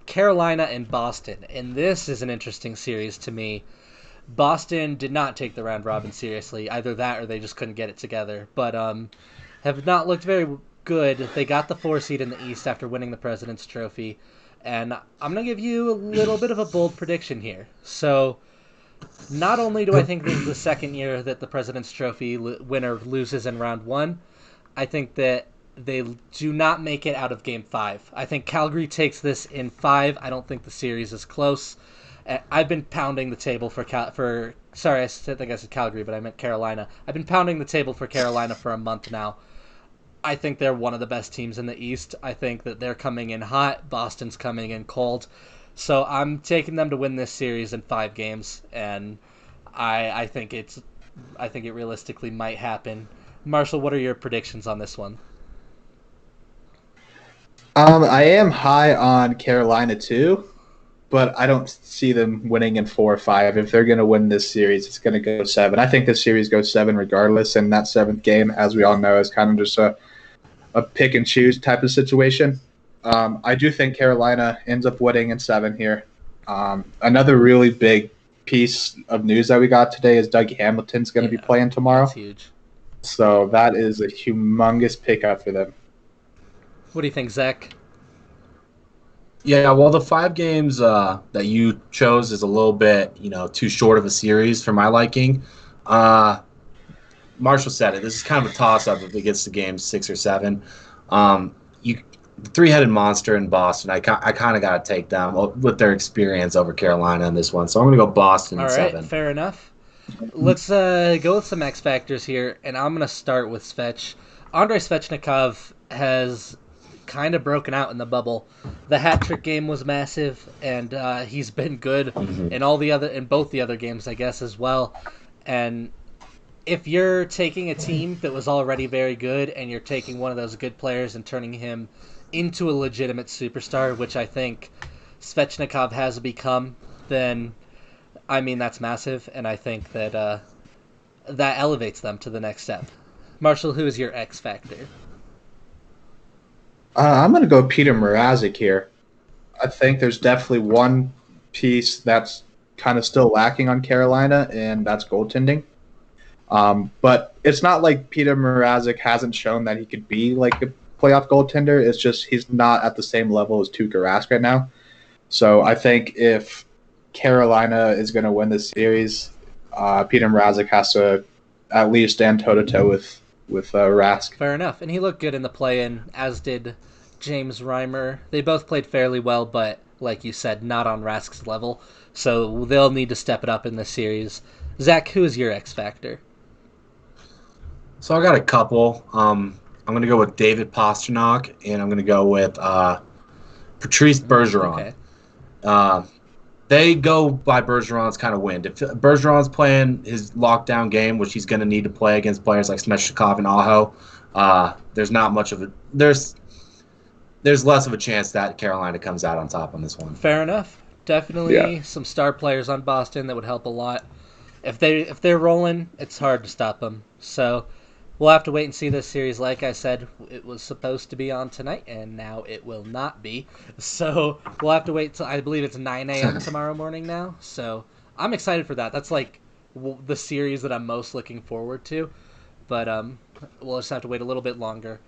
Carolina and Boston, and this is an interesting series to me. Boston did not take the round robin seriously. Either that or they just couldn't get it together. But have not looked very good. They got the 4 seed in the East after winning the President's Trophy. And I'm going to give you a little bit of a bold prediction here. So, not only do I think this is the second year that the President's Trophy winner loses in round one, I think that they do not make it out of game five. I think Calgary takes this in five. I don't think the series is close. I've been pounding the table for sorry, think I said Calgary, but I meant Carolina. I've been pounding the table for Carolina for a month now. I think they're one of the best teams in the East. I think that they're coming in hot. Boston's coming in cold. So I'm taking them to win this series in 5 games, and I think it realistically might happen. Marshall, what are your predictions on this one? I am high on Carolina too, but I don't see them winning in 4 or 5. If they're going to win this series, it's going to go 7. I think this series goes 7 regardless, and that seventh game, as we all know, is kind of just a pick and choose type of situation. I do think Carolina ends up winning in 7 here. Another really big piece of news that we got today is Doug Hamilton's going to be playing tomorrow. That's huge. So that is a humongous pickup for them. What do you think, Zach? Yeah, well, the 5 games that you chose is a little bit, too short of a series for my liking. Marshall said it. This is kind of a toss-up if it gets to game 6 or 7. The three-headed monster in Boston, I kind of got to take them with their experience over Carolina in this one. So I'm going to go Boston in 7. All right, fair enough. Let's go with some X factors here, and I'm going to start with Svech. Andrei Svechnikov has kind of broken out in the bubble. The hat trick game was massive, and he's been good in both the other games, I guess, as well. And if you're taking a team that was already very good and you're taking one of those good players and turning him into a legitimate superstar, which I think Svechnikov has become, then that's massive, and I think that that elevates them to the next step. Marshall, who is your X factor? I'm going to go Peter Mrazek here. I think there's definitely one piece that's kind of still lacking on Carolina, and that's goaltending. But it's not like Peter Mrazek hasn't shown that he could be like a playoff goaltender. It's just he's not at the same level as Tuukka Rask right now. So I think if Carolina is going to win this series, Peter Mrazek has to at least stand toe-to-toe with Rask. Fair enough. And he looked good in the play-in, as did James Reimer. They both played fairly well, but like you said, not on Rask's level. So they'll need to step it up in this series. Zach, who is your X factor? So I got a couple. I'm going to go with David Pastrnak, and I'm going to go with Patrice Bergeron. Okay. They go by Bergeron's kind of wind. If Bergeron's playing his lockdown game, which he's going to need to play against players like Svechnikov and Aho, there's not much of a there's less of a chance that Carolina comes out on top on this one. Fair enough. Definitely some star players on Boston that would help a lot. If they're rolling, it's hard to stop them. So we'll have to wait and see this series. Like I said, it was supposed to be on tonight, and now it will not be. So we'll have to wait till, I believe it's 9 a.m. tomorrow morning now. So I'm excited for that. That's like the series that I'm most looking forward to. But we'll just have to wait a little bit longer.